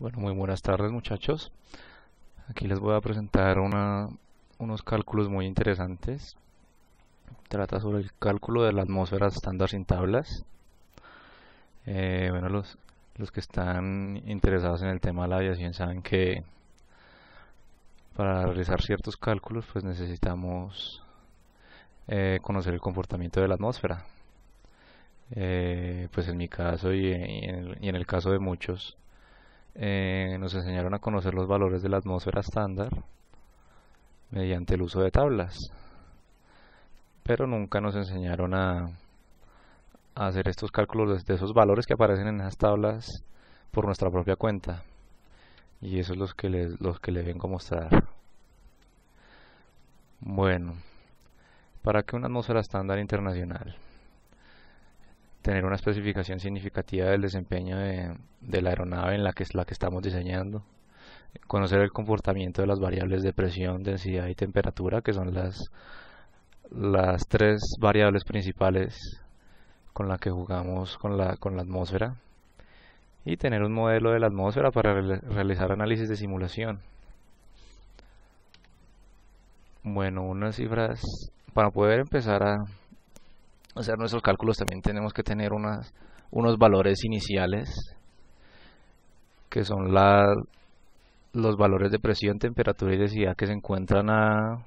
Bueno, muy buenas tardes muchachos. Aquí les voy a presentar unos cálculos muy interesantes. Trata sobre el cálculo de la atmósfera estándar sin tablas. Bueno, los que están interesados en el tema de la aviación saben que para realizar ciertos cálculos pues necesitamos conocer el comportamiento de la atmósfera. Pues en mi caso y en el caso de muchos nos enseñaron a conocer los valores de la atmósfera estándar mediante el uso de tablas, pero nunca nos enseñaron a hacer estos cálculos de esos valores que aparecen en esas tablas por nuestra propia cuenta. Y eso es los que les vengo a mostrar. Bueno, ¿para qué una atmósfera estándar internacional? Tener una especificación significativa del desempeño de la aeronave en la que estamos diseñando, conocer el comportamiento de las variables de presión, densidad y temperatura, que son las tres variables principales con las que jugamos con la atmósfera, y tener un modelo de la atmósfera para realizar análisis de simulación. Bueno, unas cifras, para poder empezar a hacer nuestros cálculos también tenemos que tener unos valores iniciales, que son los valores de presión, temperatura y densidad que se encuentran a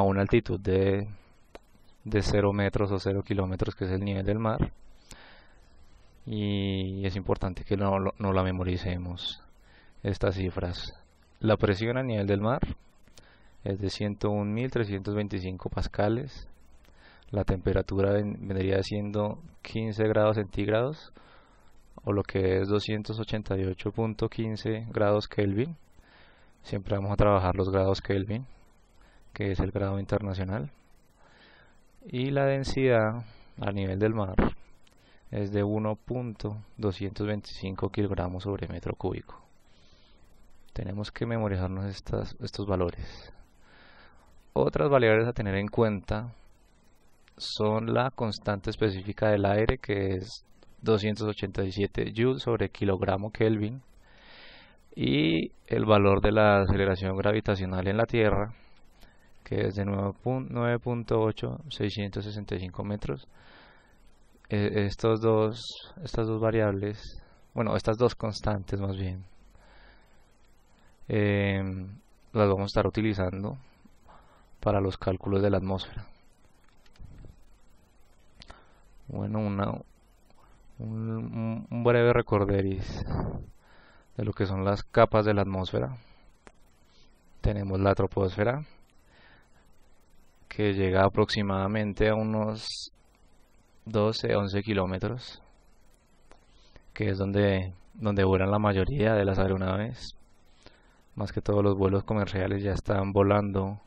una altitud de 0 metros o 0 kilómetros, que es el nivel del mar. Y es importante que no la memoricemos, estas cifras. La presión a nivel del mar es de 101.325 pascales. La temperatura vendría siendo 15 grados centígrados, o lo que es 288.15 grados Kelvin. Siempre vamos a trabajar los grados Kelvin, que es el grado internacional. Y la densidad a nivel del mar es de 1.225 kilogramos sobre metro cúbico. Tenemos que memorizarnos estos valores. Otras variables a tener en cuenta son la constante específica del aire, que es 287 joules sobre kilogramo Kelvin, y el valor de la aceleración gravitacional en la Tierra, que es de 9.8665 metros. Estas dos variables, bueno, estas dos constantes más bien, las vamos a estar utilizando para los cálculos de la atmósfera. Bueno, un breve recorderis de lo que son las capas de la atmósfera. Tenemos la troposfera, que llega aproximadamente a unos 12-11 kilómetros, que es donde vuelan la mayoría de las aeronaves. Más que todos los vuelos comerciales ya están volando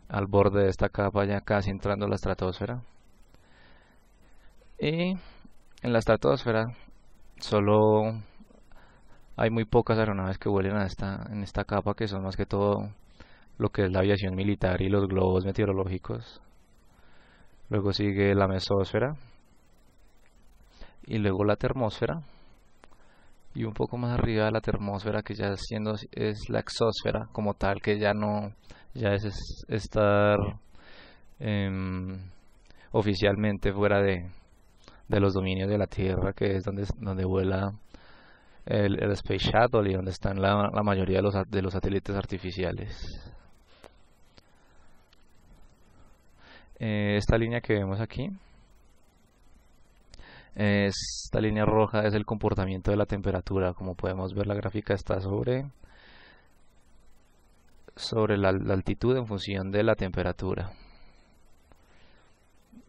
al borde de esta capa, ya casi entrando a la estratosfera. Y en la estratosfera solo hay muy pocas aeronaves que vuelen en esta capa, que son más que todo lo que es la aviación militar y los globos meteorológicos. Luego sigue la mesósfera y luego la termósfera, y un poco más arriba de la termósfera, que ya es la exósfera como tal, que ya es estar oficialmente fuera de los dominios de la Tierra, que es donde vuela el Space Shuttle y donde están la mayoría de los satélites artificiales. Esta línea que vemos aquí, esta línea roja, es el comportamiento de la temperatura. Como podemos ver, la gráfica está sobre la altitud en función de la temperatura,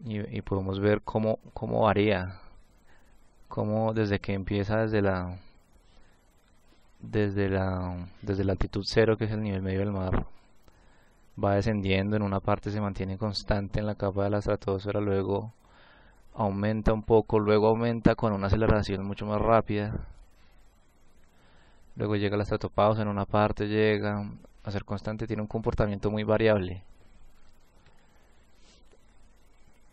y podemos ver cómo varía, cómo desde que empieza desde la altitud cero, que es el nivel medio del mar, va descendiendo. En una parte se mantiene constante en la capa de la estratosfera, luego aumenta un poco, luego aumenta con una aceleración mucho más rápida, luego llega la estratopausa, en una parte llega a ser constante, tiene un comportamiento muy variable.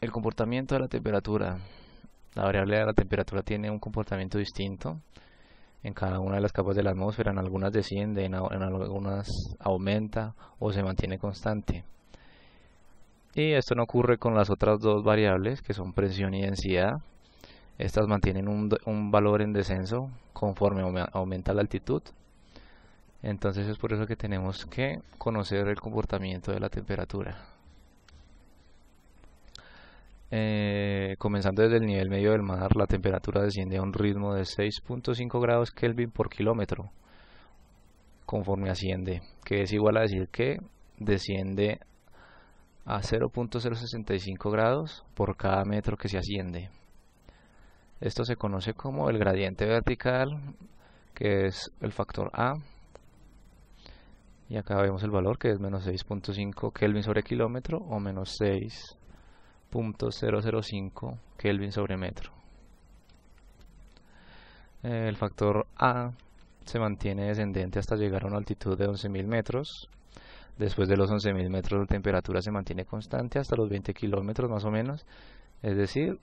El comportamiento de la temperatura, la variable de la temperatura tiene un comportamiento distinto. en cada una de las capas de la atmósfera. En algunas desciende, en algunas aumenta o se mantiene constante. Y esto no ocurre con las otras dos variables, que son presión y densidad. Estas mantienen un valor en descenso conforme aumenta la altitud. Entonces es por eso que tenemos que conocer el comportamiento de la temperatura. Comenzando desde el nivel medio del mar, la temperatura desciende a un ritmo de 6.5 grados Kelvin por kilómetro conforme asciende, que es igual a decir que desciende a 0.065 grados por cada metro que se asciende. Esto se conoce como el gradiente vertical, que es el factor A. Y acá vemos el valor, que es menos 6.5 Kelvin sobre kilómetro o menos 6.005 Kelvin sobre metro. El factor A se mantiene descendente hasta llegar a una altitud de 11.000 metros. Después de los 11.000 metros la temperatura se mantiene constante hasta los 20 kilómetros más o menos. Es decir,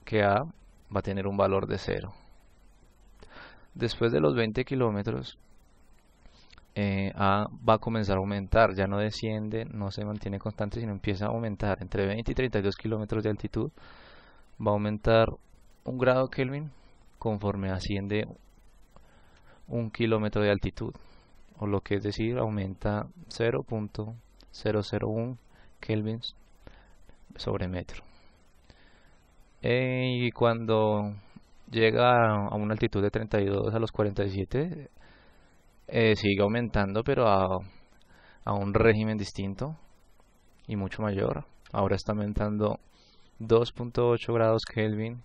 que A va a tener un valor de 0. Después de los 20 kilómetros, A va a comenzar a aumentar, ya no desciende, no se mantiene constante, sino empieza a aumentar. Entre 20 y 32 kilómetros de altitud va a aumentar 1 grado Kelvin conforme asciende 1 kilómetro de altitud, o lo que es decir, aumenta 0.001 kelvins sobre metro. Y cuando llega a una altitud de 32 a los 47, sigue aumentando, pero a un régimen distinto y mucho mayor. Ahora está aumentando 2.8 grados Kelvin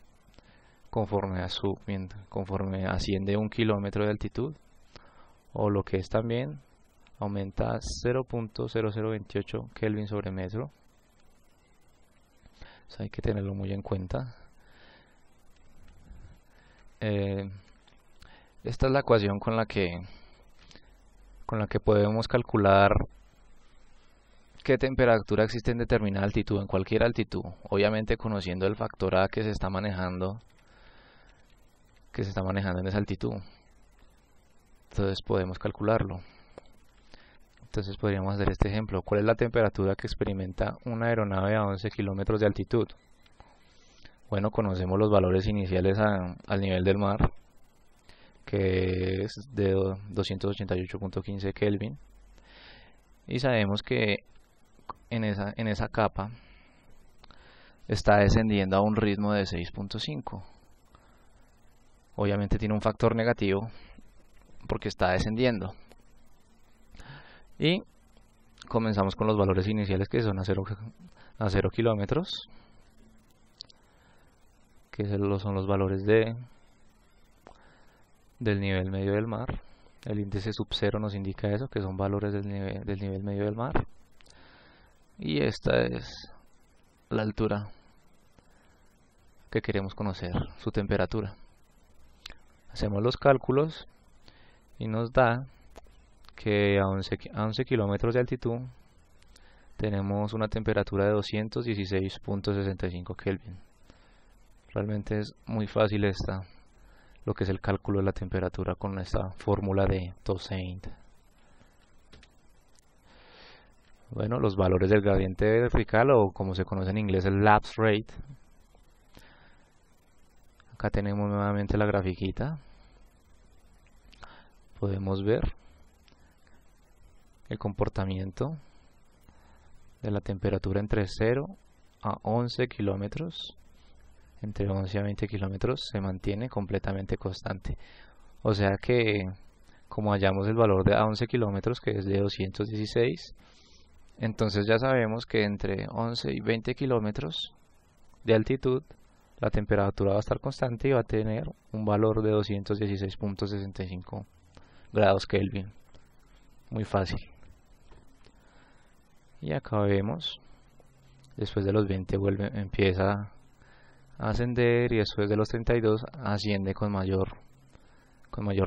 conforme asciende 1 kilómetro de altitud, o lo que es también aumenta 0.0028 Kelvin sobre metro. Eso hay que tenerlo muy en cuenta. Esta es la ecuación con la que podemos calcular qué temperatura existe en determinada altitud, en cualquier altitud, obviamente conociendo el factor A que se está manejando en esa altitud. Entonces podemos calcularlo. Entonces podríamos hacer este ejemplo. ¿Cuál es la temperatura que experimenta una aeronave a 11 kilómetros de altitud? Bueno, conocemos los valores iniciales al nivel del mar, que es de 288.15 Kelvin, y sabemos que en esa capa está descendiendo a un ritmo de 6.5. Obviamente tiene un factor negativo porque está descendiendo. Y comenzamos con los valores iniciales, que son a 0 kilómetros, que son los valores del nivel medio del mar. El índice sub 0 nos indica eso, que son valores del nivel medio del mar. Y esta es la altura que queremos conocer, su temperatura. Hacemos los cálculos y nos da que a 11 kilómetros de altitud tenemos una temperatura de 216.65 Kelvin. Realmente es muy fácil lo que es el cálculo de la temperatura con esta fórmula de Toussaint. Bueno, los valores del gradiente vertical, o como se conoce en inglés, el lapse rate. Acá tenemos nuevamente la grafiquita. Podemos ver el comportamiento de la temperatura entre 0 a 11 kilómetros. Entre 11 a 20 kilómetros se mantiene completamente constante. O sea que, como hallamos el valor de a 11 kilómetros, que es de 216, entonces ya sabemos que entre 11 y 20 kilómetros de altitud la temperatura va a estar constante y va a tener un valor de 216.65 grados Kelvin. Muy fácil. Y acá vemos, después de los 20 empieza a ascender, y después de los 32 asciende con mayor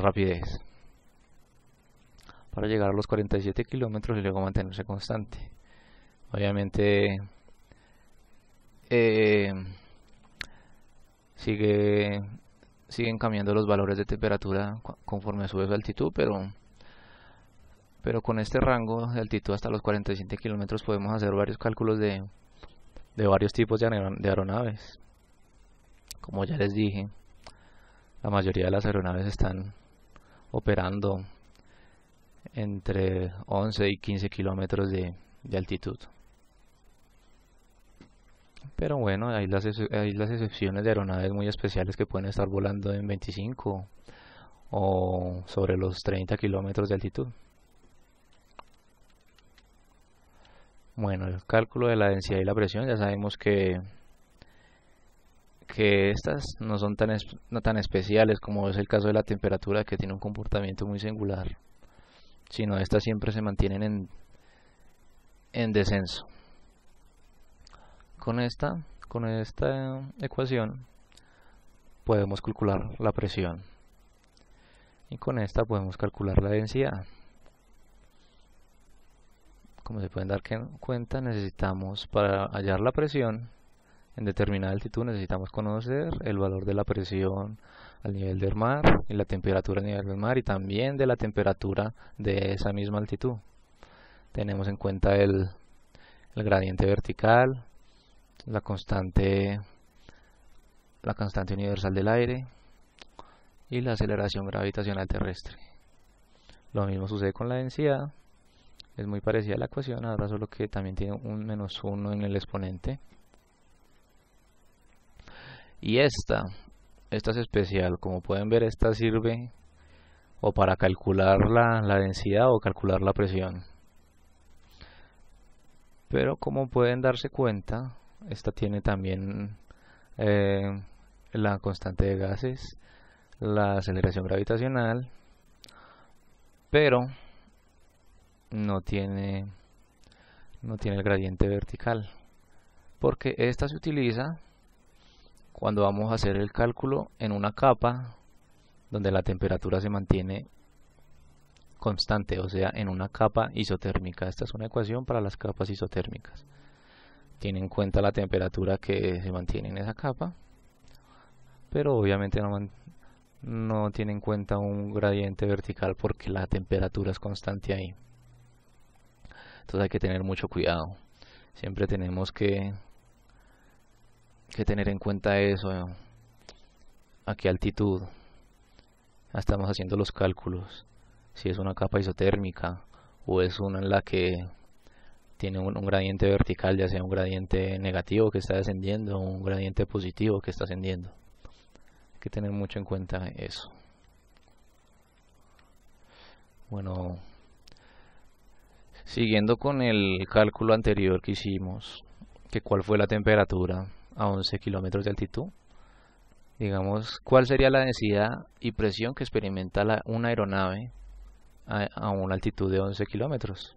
rapidez, para llegar a los 47 kilómetros y luego mantenerse constante. Obviamente sigue siguen cambiando los valores de temperatura conforme sube su altitud, pero con este rango de altitud hasta los 47 kilómetros podemos hacer varios cálculos de varios tipos de aeronaves. Como ya les dije, la mayoría de las aeronaves están operando entre 11 y 15 kilómetros de altitud. Pero bueno, hay las excepciones de aeronaves muy especiales que pueden estar volando en 25 o sobre los 30 kilómetros de altitud. Bueno, el cálculo de la densidad y la presión, ya sabemos que estas no son no tan especiales como es el caso de la temperatura, que tiene un comportamiento muy singular, sino estas siempre se mantienen en descenso. Con esta ecuación podemos calcular la presión y con esta podemos calcular la densidad. Como se pueden dar cuenta, necesitamos, para hallar la presión en determinada altitud, necesitamos conocer el valor de la presión al nivel del mar y la temperatura al nivel del mar, y también de la temperatura de esa misma altitud. Tenemos en cuenta el gradiente vertical, la constante universal del aire y la aceleración gravitacional terrestre. Lo mismo sucede con la densidad. Es muy parecida a la ecuación, ahora solo que también tiene un -1 en el exponente. Y esta es especial. Como pueden ver, esta sirve o para calcular la densidad o calcular la presión. Pero como pueden darse cuenta, esta tiene también la constante de gases, la aceleración gravitacional, pero no tiene el gradiente vertical, porque esta se utiliza cuando vamos a hacer el cálculo en una capa donde la temperatura se mantiene constante, o sea, en una capa isotérmica. Esta es una ecuación para las capas isotérmicas. Tiene en cuenta la temperatura que se mantiene en esa capa, pero obviamente no tiene en cuenta un gradiente vertical porque la temperatura es constante ahí. Entonces hay que tener mucho cuidado. Siempre tenemos que tener en cuenta eso. A qué altitud estamos haciendo los cálculos. Si es una capa isotérmica o es una en la que tiene un gradiente vertical, ya sea un gradiente negativo que está descendiendo o un gradiente positivo que está ascendiendo. Hay que tener mucho en cuenta eso. Bueno, siguiendo con el cálculo anterior que hicimos, que cuál fue la temperatura a 11 kilómetros de altitud, digamos, cuál sería la densidad y presión que experimenta una aeronave a una altitud de 11 kilómetros.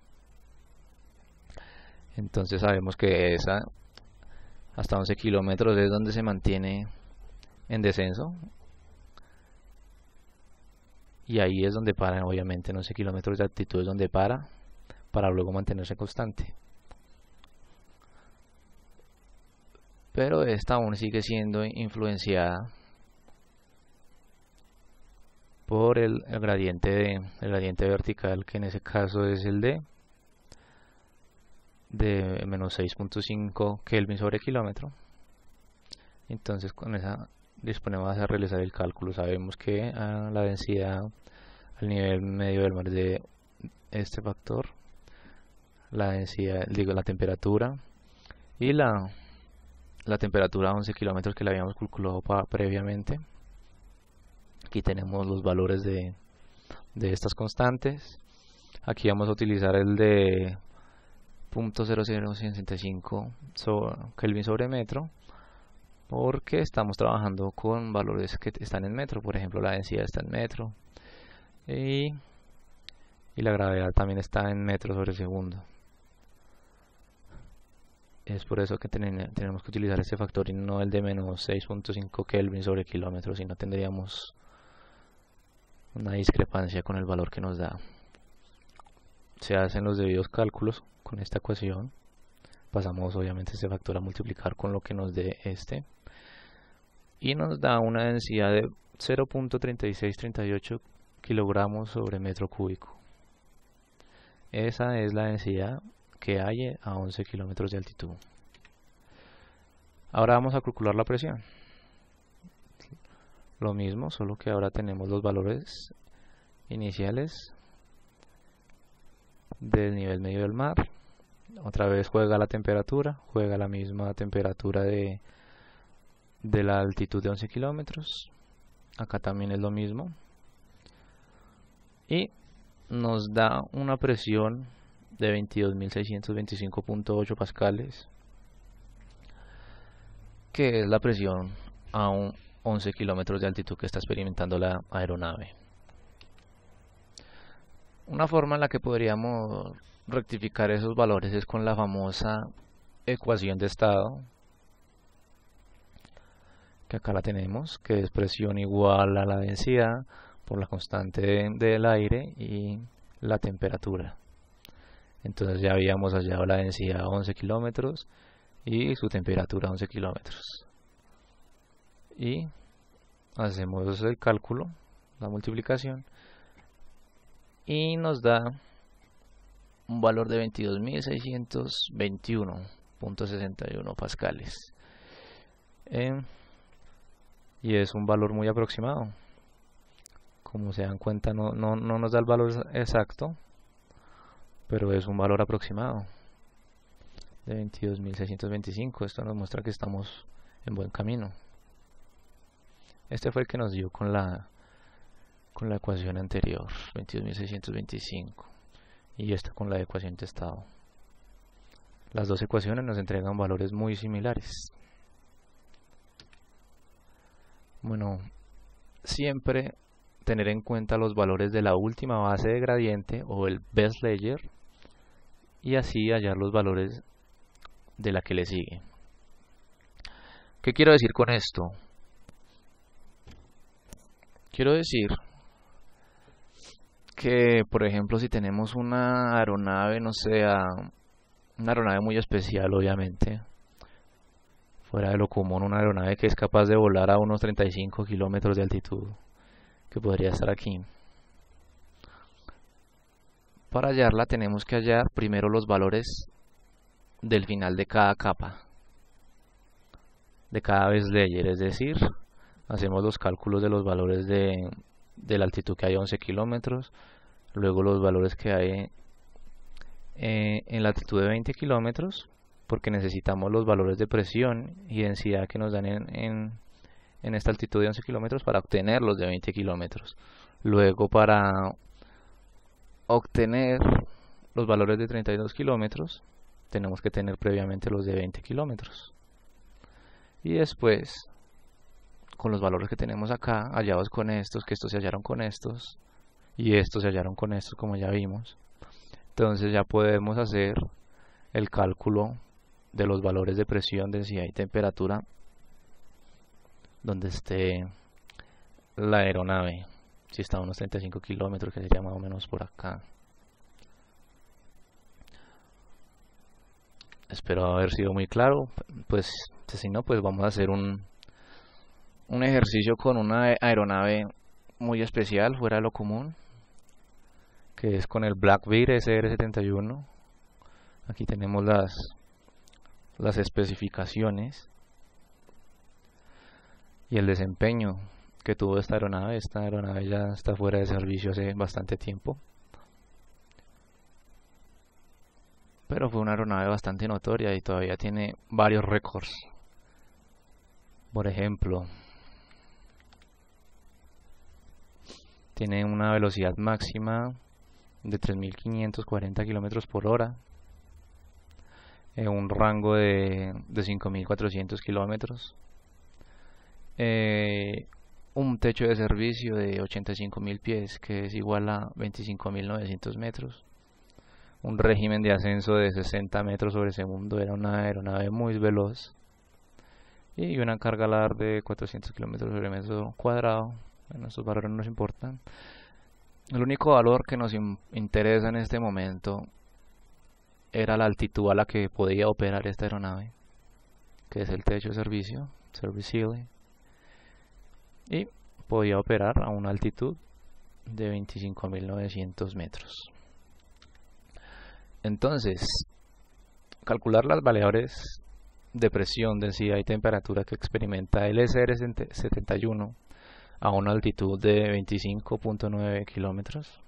Entonces sabemos que esa hasta 11 kilómetros es donde se mantiene en descenso, y ahí es donde para, obviamente en 11 kilómetros de altitud es donde para luego mantenerse constante. Pero esta aún sigue siendo influenciada por el gradiente vertical, que en ese caso es el de menos 6.5 Kelvin sobre kilómetro. Entonces con esa disponemos a realizar el cálculo. Sabemos que la densidad al nivel medio del mar de este factor, la densidad, la temperatura y la temperatura a 11 kilómetros que la habíamos calculado previamente. Aquí tenemos los valores de estas constantes. Aquí vamos a utilizar el de 0.00165 Kelvin sobre metro, porque estamos trabajando con valores que están en metro. Por ejemplo, la densidad está en metro y la gravedad también está en metros sobre segundo. Es por eso que tenemos que utilizar este factor y no el de menos 6.5 Kelvin sobre kilómetro, si no tendríamos una discrepancia con el valor que nos da. Se hacen los debidos cálculos con esta ecuación. Pasamos obviamente este factor a multiplicar con lo que nos dé este, y nos da una densidad 0.3638 kilogramos sobre metro cúbico. Esa es la densidad que hay a 11 kilómetros de altitud. Ahora vamos a calcular la presión. Lo mismo, solo que ahora tenemos los valores iniciales del nivel medio del mar. Otra vez juega la temperatura, juega la misma temperatura de la altitud de 11 kilómetros. Acá también es lo mismo. Y nos da una presión de 22.625.8 pascales, que es la presión a 11 kilómetros de altitud que está experimentando la aeronave. Una forma en la que podríamos rectificar esos valores es con la famosa ecuación de estado, que acá la tenemos, que es presión igual a la densidad por la constante del aire y la temperatura. Entonces ya habíamos hallado la densidad a 11 kilómetros y su temperatura a 11 kilómetros. Y hacemos el cálculo, la multiplicación, y nos da un valor de 22.621.61 pascales. Y es un valor muy aproximado. Como se dan cuenta, no nos da el valor exacto, pero es un valor aproximado de 22.625. Esto nos muestra que estamos en buen camino. Este fue el que nos dio con la ecuación anterior, 22.625, y esta con la ecuación de estado. Las dos ecuaciones nos entregan valores muy similares. Bueno, siempre tener en cuenta los valores de la última base de gradiente o el best layer, y así hallar los valores de la que le sigue. ¿Qué quiero decir con esto? Quiero decir que, por ejemplo, si tenemos una aeronave, no sé, una aeronave muy especial, obviamente, fuera de lo común, una aeronave que es capaz de volar a unos 35 kilómetros de altitud, que podría estar aquí. Para hallarla tenemos que hallar primero los valores del final de cada capa, de cada base layer, es decir, hacemos los cálculos de los valores de la altitud que hay a 11 kilómetros, luego los valores que hay en la altitud de 20 kilómetros, porque necesitamos los valores de presión y densidad que nos dan en esta altitud de 11 kilómetros para obtener los de 20 kilómetros. Luego, para obtener los valores de 32 kilómetros, tenemos que tener previamente los de 20 kilómetros. Y después, con los valores que tenemos acá, hallados con estos, que estos se hallaron con estos, y estos se hallaron con estos, como ya vimos, entonces ya podemos hacer el cálculo de los valores de presión, densidad y temperatura donde esté la aeronave. Si está a unos 35 kilómetros, que sería más o menos por acá. Espero haber sido muy claro. Pues si no, pues vamos a hacer un ejercicio con una aeronave muy especial, fuera de lo común, que es con el Blackbird SR-71. Aquí tenemos las especificaciones y el desempeño que tuvo esta aeronave. Esta aeronave ya está fuera de servicio hace bastante tiempo, pero fue una aeronave bastante notoria y todavía tiene varios récords. Por ejemplo, tiene una velocidad máxima de 3.540 kilómetros por hora, un rango de 5.400 kilómetros, un techo de servicio de 85.000 pies, que es igual a 25.900 metros, un régimen de ascenso de 60 metros sobre segundo. Era una aeronave muy veloz, y una carga alar de 400 kilómetros sobre metro cuadrado. Bueno, estos valores no nos importan. El único valor que nos interesa en este momento era la altitud a la que podía operar esta aeronave, que es el techo de servicio, service ceiling. Y podía operar a una altitud de 25.900 metros. Entonces, calcular las variables de presión, densidad y temperatura que experimenta el SR-71 a una altitud de 25.9 kilómetros.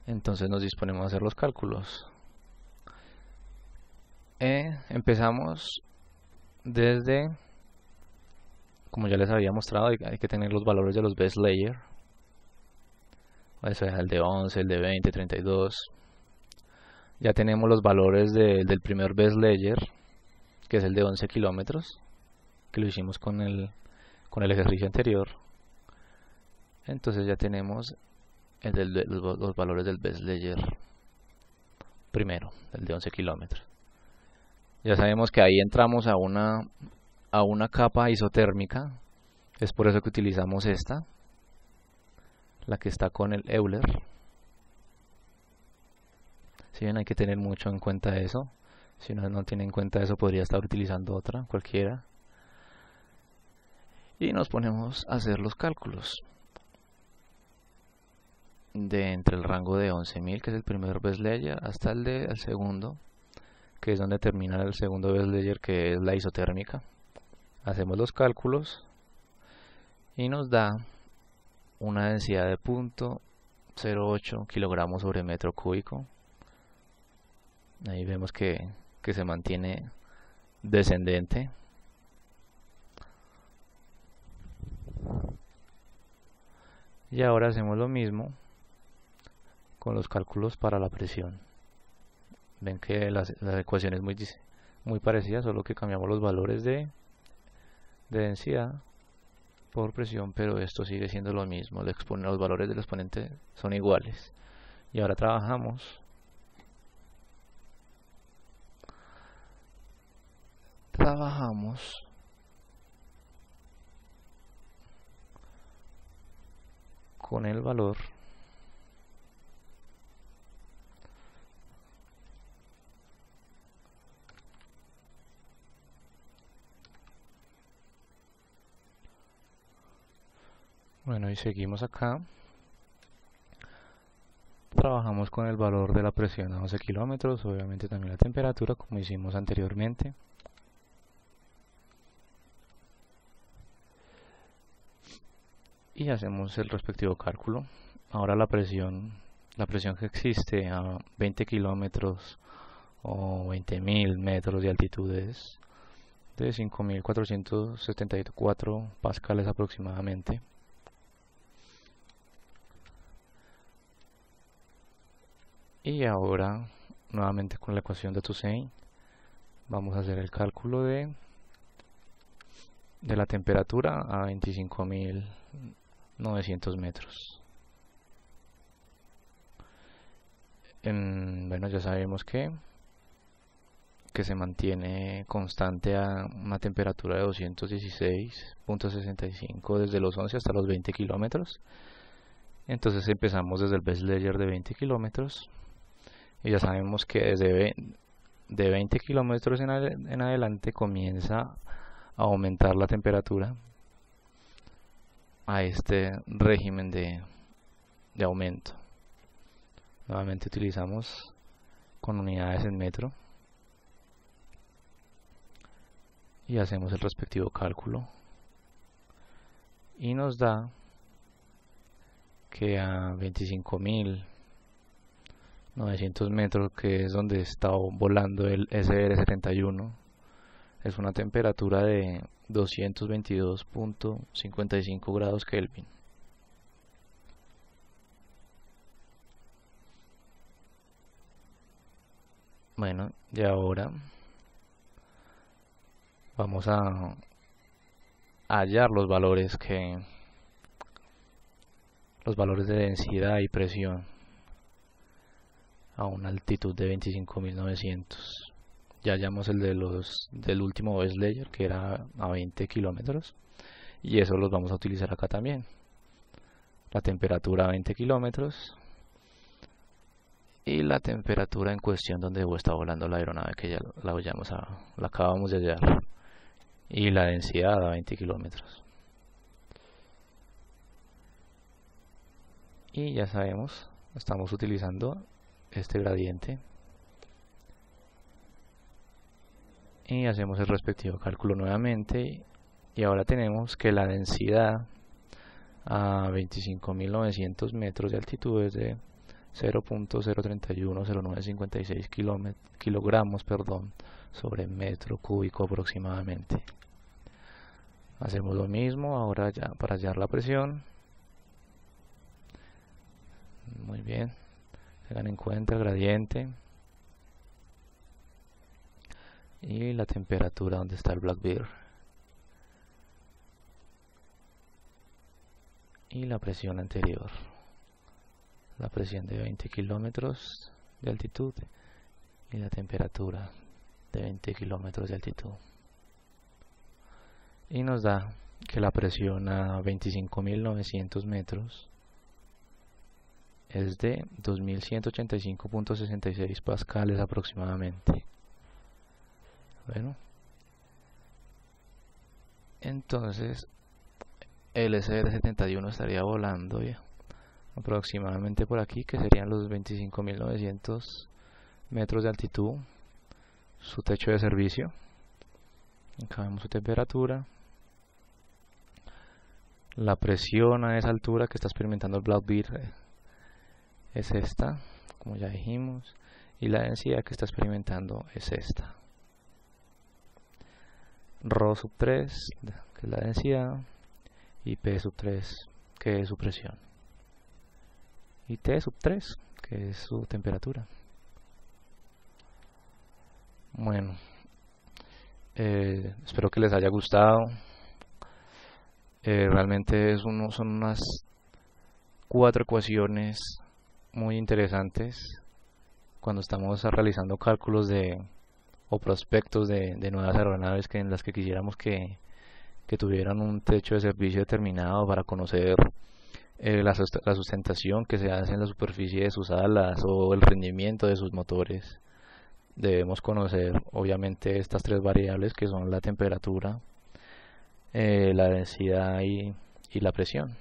Entonces nos disponemos a hacer los cálculos. Empezamos desde, como ya les había mostrado, hay que tener los valores de los best layer. Eso es el de 11, el de 20, 32. Ya tenemos los valores del primer best layer, que es el de 11 kilómetros, que lo hicimos con el ejercicio anterior. Entonces ya tenemos los valores del best layer primero, el de 11 kilómetros. Ya sabemos que ahí entramos a una capa isotérmica. Es por eso que utilizamos esta, la que está con el Euler. Si bien hay que tener mucho en cuenta eso. Si uno no tiene en cuenta eso, podría estar utilizando otra, cualquiera. Y nos ponemos a hacer los cálculos de entre el rango de 11.000, que es el primer best layer, hasta el segundo, que es donde termina el segundo best layer, que es la isotérmica. Hacemos los cálculos y nos da una densidad de 0.08 kilogramos sobre metro cúbico. Ahí vemos que se mantiene descendente. Y ahora hacemos lo mismo con los cálculos para la presión. Ven que las ecuaciones muy parecidas, solo que cambiamos los valores de densidad por presión, pero esto sigue siendo lo mismo. Los valores del exponente son iguales. Y ahora trabajamos con el valor y seguimos acá. Trabajamos con el valor de la presión a 11 kilómetros, obviamente también la temperatura, como hicimos anteriormente. Y hacemos el respectivo cálculo. Ahora la presión que existe a 20 kilómetros o 20.000 metros de altitud es de 5.474 pascales aproximadamente. Y ahora, nuevamente con la ecuación de Toussaint, vamos a hacer el cálculo de la temperatura a 25.900 metros. Bueno, ya sabemos que se mantiene constante a una temperatura de 216.65 desde los 11 hasta los 20 kilómetros. Entonces empezamos desde el best layer de 20 kilómetros. Y ya sabemos que desde de 20 kilómetros en adelante comienza a aumentar la temperatura a este régimen de aumento. Nuevamente utilizamos con unidades en metro y hacemos el respectivo cálculo y nos da que a 25.900 metros, que es donde está volando el SR-71, es una temperatura de 222.55 grados Kelvin. Bueno, y ahora vamos a hallar los valores de densidad y presión a una altitud de 25.900. Ya hallamos el del último best layer, que era a 20 kilómetros, y eso los vamos a utilizar acá también. La temperatura a 20 kilómetros y la temperatura en cuestión donde está volando la aeronave, que ya la acabamos de hallar, y la densidad a 20 kilómetros. y ya sabemos, estamos utilizando este gradiente y hacemos el respectivo cálculo nuevamente, y ahora tenemos que la densidad a 25.900 metros de altitud es de 0.0310956 kilogramos, sobre metro cúbico aproximadamente. Hacemos lo mismo ahora ya para hallar la presión. Muy bien, tengan en cuenta el gradiente y la temperatura donde está el Black Bear y la presión anterior, la presión de 20 kilómetros de altitud y la temperatura de 20 kilómetros de altitud, y nos da que la presión a 25.900 metros es de 2185.66 pascales aproximadamente. Bueno, entonces el SR-71 estaría volando ya aproximadamente por aquí, que serían los 25.900 metros de altitud, su techo de servicio. Acá vemos su temperatura, la presión a esa altura que está experimentando el Black Bear es esta, como ya dijimos, y la densidad que está experimentando es esta. Rho sub 3, que es la densidad, y P sub 3, que es su presión, y T sub 3, que es su temperatura. Bueno, espero que les haya gustado. Realmente son unas 4 ecuaciones muy interesantes cuando estamos realizando cálculos o prospectos de nuevas aeronaves en las que quisiéramos que tuvieran un techo de servicio determinado para conocer la sustentación que se hace en la superficie de sus alas o el rendimiento de sus motores. Debemos conocer obviamente estas 3 variables, que son la temperatura, la densidad y la presión.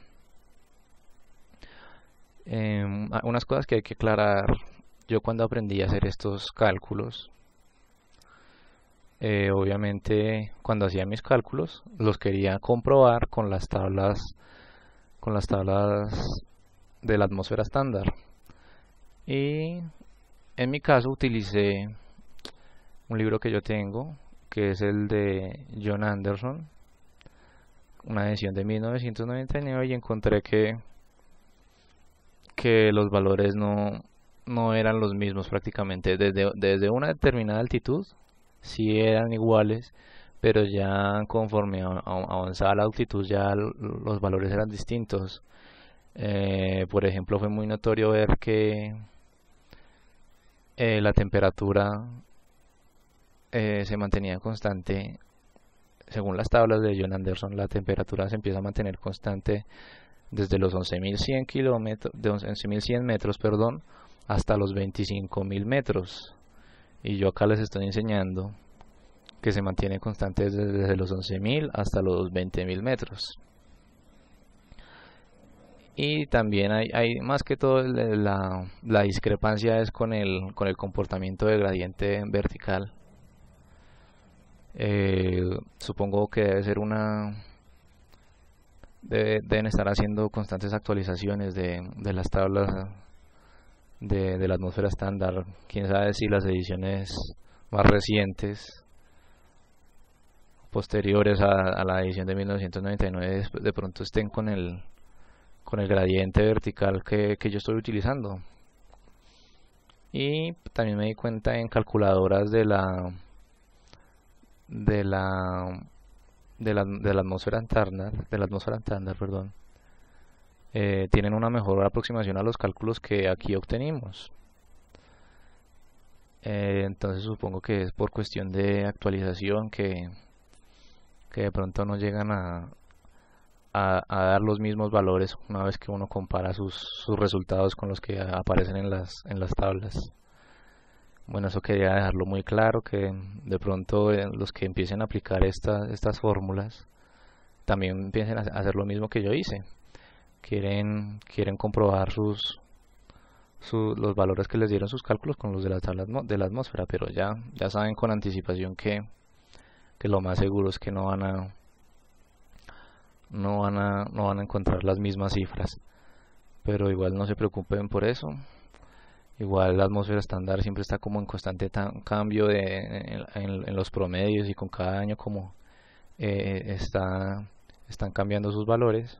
Unas cosas que hay que aclarar: yo cuando aprendí a hacer estos cálculos, obviamente cuando hacía mis cálculos los quería comprobar con las tablas de la atmósfera estándar, y en mi caso utilicé un libro que yo tengo, que es el de John Anderson, una edición de 1999, y encontré que los valores no eran los mismos prácticamente. Desde una determinada altitud sí eran iguales, pero ya conforme avanzaba la altitud ya los valores eran distintos. Por ejemplo, fue muy notorio ver que la temperatura se mantenía constante. Según las tablas de John Anderson, la temperatura se empieza a mantener constante desde los 11.100 kilómetros, de 11.100 metros, hasta los 25.000 metros. Y yo acá les estoy enseñando que se mantiene constante desde los 11.000 hasta los 20.000 metros. Y también hay más que todo la discrepancia es con el comportamiento del gradiente vertical. Supongo que deben estar haciendo constantes actualizaciones de las tablas de la atmósfera estándar. Quién sabe si las ediciones más recientes, posteriores a la edición de 1999, de pronto estén con el gradiente vertical que yo estoy utilizando. Y también me di cuenta en calculadoras de la atmósfera estándar, tienen una mejor aproximación a los cálculos que aquí obtenimos. Entonces supongo que es por cuestión de actualización que de pronto no llegan a dar los mismos valores una vez que uno compara sus resultados con los que aparecen en las tablas. Bueno, eso quería dejarlo muy claro, que de pronto los que empiecen a aplicar estas fórmulas también empiecen a hacer lo mismo que yo hice. quieren comprobar los valores que les dieron sus cálculos con los de la tabla de la atmósfera, pero ya saben con anticipación que lo más seguro es que no van a encontrar las mismas cifras. Pero igual no se preocupen por eso. Igual la atmósfera estándar siempre está como en constante cambio en los promedios, y con cada año como están cambiando sus valores.